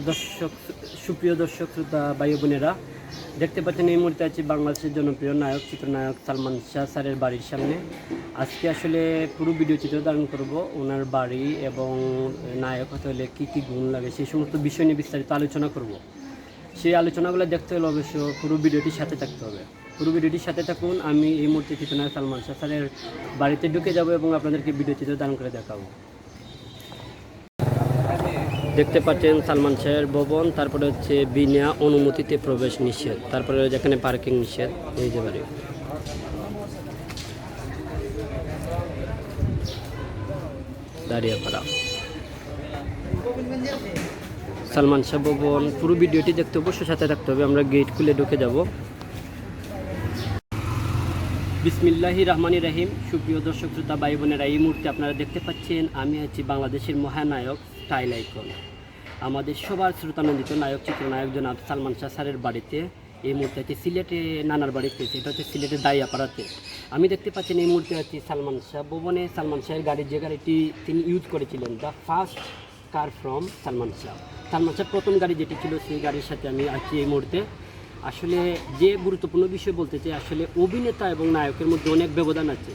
দর্শক সুপ্রিয় দর্শক শ্রোতা ভাই বোনেরা, দেখতে পাচ্ছেন এই মুহূর্তে আছি বাংলাদেশের জনপ্রিয় নায়ক চিত্রনায়ক সালমান শাহ স্যারের বাড়ির সামনে। আজকে আসলে পুরো ভিডিও চিত্র ধারণ করব ওনার বাড়ি এবং নায়ক হতে হলে কী কী গুণ লাগে সেই সমস্ত বিষয় নিয়ে বিস্তারিত আলোচনা করব। সেই আলোচনাগুলো দেখতে হলে অবশ্য পুরো ভিডিওটির সাথে থাকতে হবে। পুরো ভিডিওটির সাথে থাকুন। আমি এই মুহূর্তে চিত্রনায়ক সালমান শাহ স্যারের বাড়িতে ঢুকে যাব এবং আপনাদেরকে ভিডিও চিত্র ধারণ করে দেখাবো। দেখতে পাচ্ছেন সালমান শাহের ভবন, তারপরে হচ্ছে বিনা অনুমতিতে প্রবেশ নিষেধ, তারপরে যেখানে পার্কিং নিষেধ। এই যে বাড়ি দাঁড়িয়াপাড়া সালমান শাহ ভবন। পুরো ভিডিওটি দেখতে অবশ্যই সাথে থাকতে হবে। আমরা গেট খুলে ঢুকে যাব। বিসমিল্লাহি রহমানির রহিম। সুপ্রিয় দর্শক শ্রোতা ভাই বোনেরা, এই মুহূর্তে আপনারা দেখতে পাচ্ছেন আমি আছি বাংলাদেশের মহানায়ক স্টাইল আইকন, আমাদের সবার শ্রোতানন্দিত নায়ক চিত্রনায়ক জনাব সালমান শাহ স্যারের বাড়িতে। এই মুহূর্তে আছি সিলেটে নানার বাড়িতে, এটা হচ্ছে সিলেটের দাইয়াপাড়াতে। আমি দেখতে পাচ্ছেন এই মুহূর্তে আছি সালমান শাহ ভবনে। সালমান শাহের গাড়ির যে গাড়িটি তিনি ইউজ করেছিলেন, the first car from Salman Shah. Salman Shah প্রথম গাড়ি যেটি ছিল সেই গাড়ির সাথে আমি আছি এই মুহূর্তে। আসলে যে গুরুত্বপূর্ণ বিষয় বলতে চাই, আসলে অভিনেতা এবং নায়কের মধ্যে অনেক ব্যবধান আছে।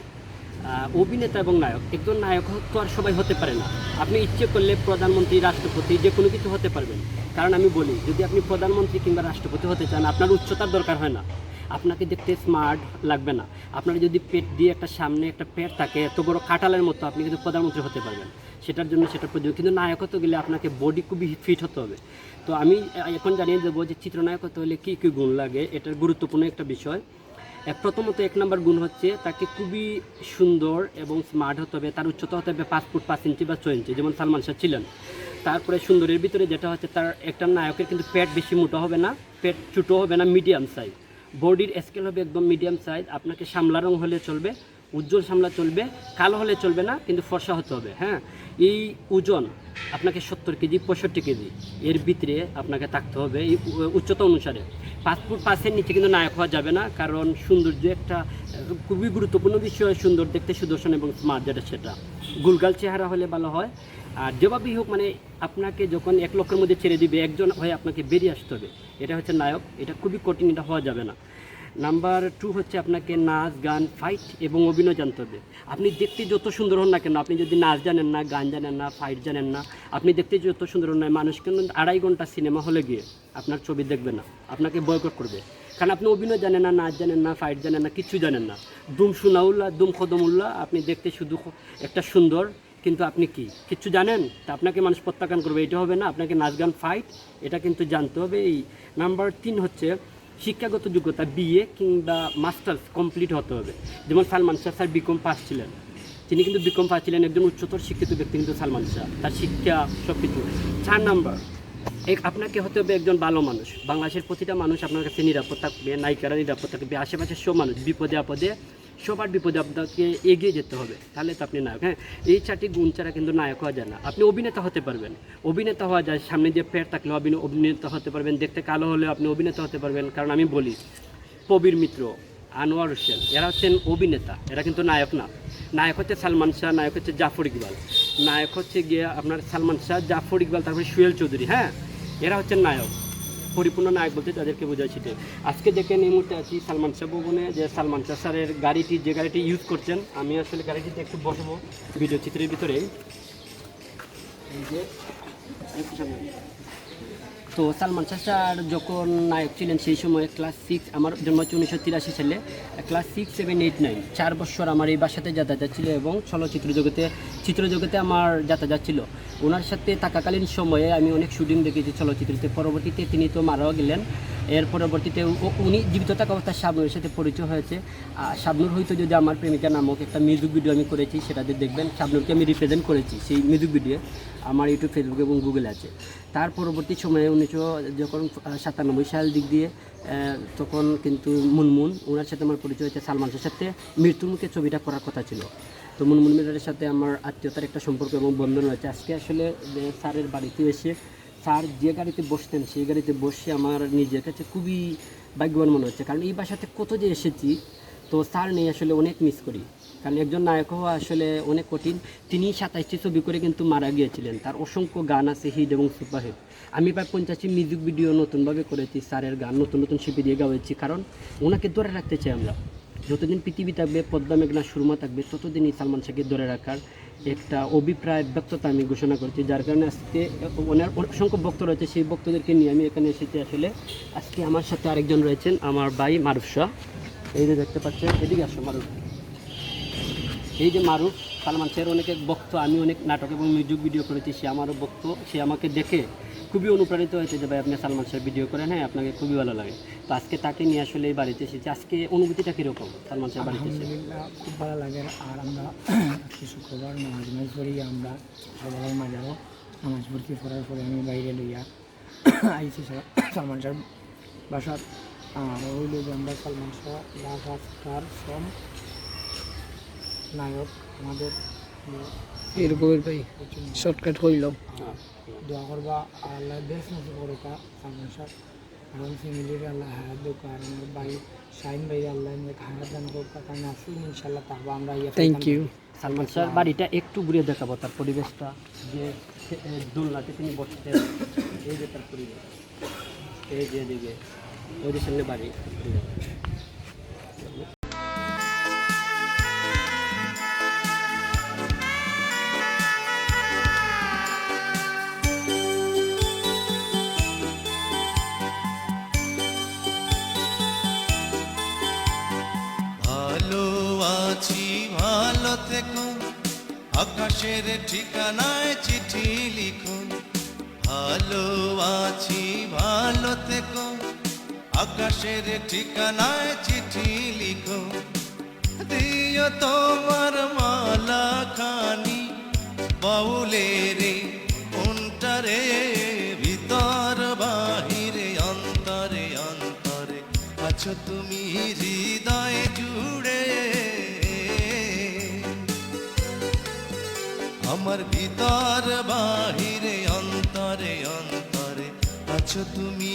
অভিনেতা এবং নায়ক, একজন নায়ক তো আর সবাই হতে পারে না। আপনি ইচ্ছে করলে প্রধানমন্ত্রী, রাষ্ট্রপতি, যে কোনো কিছু হতে পারবেন। কারণ আমি বলি, যদি আপনি প্রধানমন্ত্রী কিংবা রাষ্ট্রপতি হতে চান, আপনার উচ্চতার দরকার হয় না, আপনাকে দেখতে স্মার্ট লাগবে না। আপনার যদি পেট দিয়ে একটা সামনে একটা পেট থাকে এত বড় কাঁঠালের মতো, আপনি কিন্তু প্রধানমন্ত্রী হতে পারবেন। সেটার জন্য সেটা প্রয়োজন। কিন্তু নায়ক হতে গেলে আপনাকে বডি খুবই ফিট হতে হবে। তো আমি এখন জানিয়ে দেবো যে চিত্রনায়ক হতে হলে কী কী গুণ লাগে। এটার গুরুত্বপূর্ণ একটা বিষয়। প্রথমত 1 নম্বর গুণ হচ্ছে তাকে খুবই সুন্দর এবং স্মার্ট হতে হবে। তার উচ্চতা হতে হবে 5 ফুট 5 ইঞ্চি বা 6 ইঞ্চি, যেমন সালমান শাহ ছিলেন। তারপরে সুন্দরের ভিতরে যেটা হচ্ছে, তার একটা নায়কের কিন্তু পেট বেশি মোটা হবে না, পেট ছোটো হবে না, মিডিয়াম সাইজ। বডির স্কেল হবে একদম মিডিয়াম সাইজ। আপনাকে শ্যামলা রং হলে চলবে, উজ্জ্বল শ্যামলা চলবে, কালো হলে চলবে না, কিন্তু ফর্সা হতে হবে। হ্যাঁ, এই ওজন আপনাকে 70 কেজি 65 কেজি এর ভিতরে আপনাকে থাকতে হবে এই উচ্চতা অনুসারে। 5 ফুট 5-এর নিচে কিন্তু নায়ক হওয়া যাবে না, কারণ সৌন্দর্য একটা খুবই গুরুত্বপূর্ণ বিষয়। সুন্দর দেখতে, সুদর্শন এবং স্মার্ট, যেটা সেটা গুলগাল চেহারা হলে ভালো হয়। আর যেভাবেই হোক, মানে আপনাকে যখন 1 লক্ষের মধ্যে ছেড়ে দিবে, একজন হয়ে আপনাকে বেরিয়ে আসতে হবে। এটা হচ্ছে নায়ক, এটা খুবই কঠিন, এটা হওয়া যাবে না। নাম্বার 2 হচ্ছে আপনাকে নাচ, গান, ফাইট এবং অভিনয় জানতে হবে। আপনি দেখতে যত সুন্দর হন না কেন, আপনি যদি নাচ জানেন না, গান জানেন না, ফাইট জানেন না, আপনি দেখতে যত সুন্দর হন না, মানুষ কিন্তু 2.5 ঘন্টা সিনেমা হলে গিয়ে আপনার ছবি দেখবে না, আপনাকে বয়কট করবে। কারণ আপনি অভিনয় জানেন না, নাচ জানেন না, ফাইট জানেন না, কিচ্ছু জানেন না। দুম সুনাউল্লাহ, দুম খদমুল্লাহ। আপনি দেখতে শুধু একটা সুন্দর, কিন্তু আপনি কিচ্ছু জানেন, তা আপনাকে মানুষ প্রত্যাখ্যান করবে। এটা হবে না। আপনাকে নাচ, গান, ফাইট এটা কিন্তু জানতে হবে। এই নাম্বার 3 হচ্ছে শিক্ষাগত যোগ্যতা, বিএ কিংবা মাস্টার্স কমপ্লিট হতে হবে। যেমন Salman Shah sir BCom pass ছিলেন, তিনি কিন্তু বিকম পাস ছিলেন, একজন উচ্চতর শিক্ষিত ব্যক্তি কিন্তু সালমান শাহ, তার শিক্ষা সব কিছু। 4 নাম্বার, আপনাকে হতে হবে একজন ভালো মানুষ। বাংলাদেশের প্রতিটা মানুষ আপনার কাছে নিরাপদ থাকবে, নায়িকারা নিরাপদ থাকবে, আশেপাশের সব মানুষ বিপদে আপদে, সবার বিপদে আপনাকে এগিয়ে যেতে হবে, তাহলে তো আপনি নায়ক। হ্যাঁ, এই 4টি গুণ ছাড়া কিন্তু নায়ক হওয়া যায় না। আপনি অভিনেতা হতে পারবেন, অভিনেতা হওয়া যায়, সামনে দিয়ে পেট থাকলে অভিনেতা হতে পারবেন, দেখতে কালো হলে আপনি অভিনেতা হতে পারবেন। কারণ আমি বলি, প্রবীর মিত্র, আনোয়ার হোসেন, এরা হচ্ছেন অভিনেতা, এরা কিন্তু নায়ক না। নায়ক হচ্ছে সালমান শাহ, নায়ক হচ্ছে জাফর ইকবাল, নায়ক হচ্ছে গিয়ে আপনার সালমান শাহ, জাফর ইকবাল, তারপরে সোহেল চৌধুরী। হ্যাঁ, এরা হচ্ছেন নায়ক। পরিপূর্ণ নায়ক বলতে তাদেরকে বোঝাচ্ছি। আজকে দেখেন এই মুহূর্তে আছি সালমান শাহ ভবনে, যে সালমান শাহ স্যারের গাড়িটি, যে গাড়িটি ইউজ করছেন। আমি আসলে গাড়িটিতে একটু বসবো ভিডিও চিত্রের ভিতরে। এই যে তো সালমান শাহ স্যার যখন নায়ক ছিলেন সেই সময় ক্লাস 6, আমার জন্ম হচ্ছে 1983 সালে, ক্লাস 6, 7, 8, 9 4 বছর আমার এই বাসাতে যাতায়াত ছিল এবং চিত্রজগতে আমার যাতায়াত ছিল। ওনার সাথে থাকাকালীন সময়ে আমি অনেক শুটিং দেখেছি চলচ্চিত্রতে। পরবর্তীতে তিনি তো মারাও গেলেন। এর পরবর্তীতে উনি জীবিত থাকা অবস্থায় শাবনুরের সাথে পরিচয় হয়েছে। শাবনুর হয়তো যদি আমার প্রেমিকা নামক একটা মিউজিক ভিডিও আমি করেছি, সেটাতে দেখবেন শাবনুরকে আমি রিপ্রেজেন্ট করেছি। সেই মিউজিক ভিডিও আমার ইউটিউব, ফেসবুক এবং গুগলে আছে। তার পরবর্তী সময়ে 1997 সাল দিক দিয়ে, তখন কিন্তু মুনমুন, ওনার সাথে আমার পরিচয় হয়েছে। সালমান শাহের সাথে মৃত্যুর মুখে ছবিটা করার কথা ছিল। তো মুনমুন মিরারের সাথে আমার আত্মীয়তার একটা সম্পর্ক এবং বন্ধন রয়েছে। আজকে আসলে স্যারের বাড়িতে এসে, স্যার যে গাড়িতে বসতেন সেই গাড়িতে বসে আমার নিজের কাছে খুবই ভাগ্যবান মনে হচ্ছে। কারণ এই বাসাতে কত যে এসেছি, তো স্যার নেই আসলে অনেক মিস করি, কারণ একজন নায়ক হওয়া আসলে অনেক কঠিন। তিনি 27টি ছবি করে কিন্তু মারা গিয়েছিলেন। তার অসংখ্য গান আছে হিট এবং সুপারহিট। আমি প্রায় 50টি মিউজিক ভিডিও নতুনভাবে করেছি, স্যারের গান নতুন নতুন শিল্পী দিয়ে গাওয়াচ্ছি, কারণ ওনাকে ধরে রাখতে চাই আমরা। যতদিন পৃথিবী থাকবে, পদ্মা মেঘনা সুরমা থাকবে, ততদিনই সালমান শাহকে ধরে রাখার একটা অভিপ্রায় ব্যক্ততা আমি ঘোষণা করছি, যার কারণে আজকে ওনার অসংখ্য ভক্ত রয়েছে, সেই ভক্তদেরকে নিয়ে আমি এখানে এসেছি। আসলে আজকে আমার সাথে আরেকজন রয়েছেন, আমার ভাই মারুফ শাহ। এই যে দেখতে পাচ্ছেন, এদিকে আসো মারুফ। এই যে মারুফ সালমান শাহের অনেক ভক্ত, আমি অনেক নাটক এবং মিউজিক ভিডিও করেছি, সে আমারও ভক্ত। সে আমাকে দেখে খুবই অনুপ্রাণিত হয়েছে যে ভাই আপনি সালমান শাহের ভিডিও করেন, হ্যাঁ আপনাকে খুবই ভালো লাগে। তো আজকে তাকে নিয়ে আসলে এই বাড়িতে এসেছি। আজকে অনুভূতিটা কীরকম সালমান শাহের বাড়িতে এসে? আলহামদুলিল্লাহ খুব ভালো লাগে। আর আমরা আজকে শুক্রবার নামাজ পড়ি, আমরা সকালের মাঝারও নামাজ ভর্তি করার পরে আমি বাইরে লইয়া আইছি সালমান শাহ বাসার। হইল যে আমরা সালমান শাহ স্টার ফ্রম নায়ক আমাদের এরকমের ভাই শর্টকাট হইল দোয়া করবা আল্লাহ বেশ মতো করুকা সালমান শাহ আমার ফ্যামিলির আল্লাহ হায়াত দুক, আর আমার ভাই শাহিন ভাই আল্লাহ হায়াত দান করুক। কারণ আসুন ইনশাল্লাহ তাহবা আমরা থ্যাংক ইউ। সালমান শাহর বাড়িটা একটু ঘুরিয়ে দেখাবো, তার পরিবেশটা, যে দোলনাতে তিনি বসতেন, এই যে তার পরিবেশ, এই যে এদিকে ওই যে সামনে বাড়ি। ভালো আছি ভালো থেকো, আকাশের ঠিকানায় চিঠি লিখো। ভালো আছি ভালো থেকো, আকাশের ঠিকানায় চিঠি লিখো। দিও তোমার মালা খানি বাউলের কোনটারে, ভিতর বাহিরে অন্তরে অন্তরে আছো তুমি হৃদয় জুড়ে। আমার ভিতর বাহিরে অন্তরে অন্তরে আছো তুমি।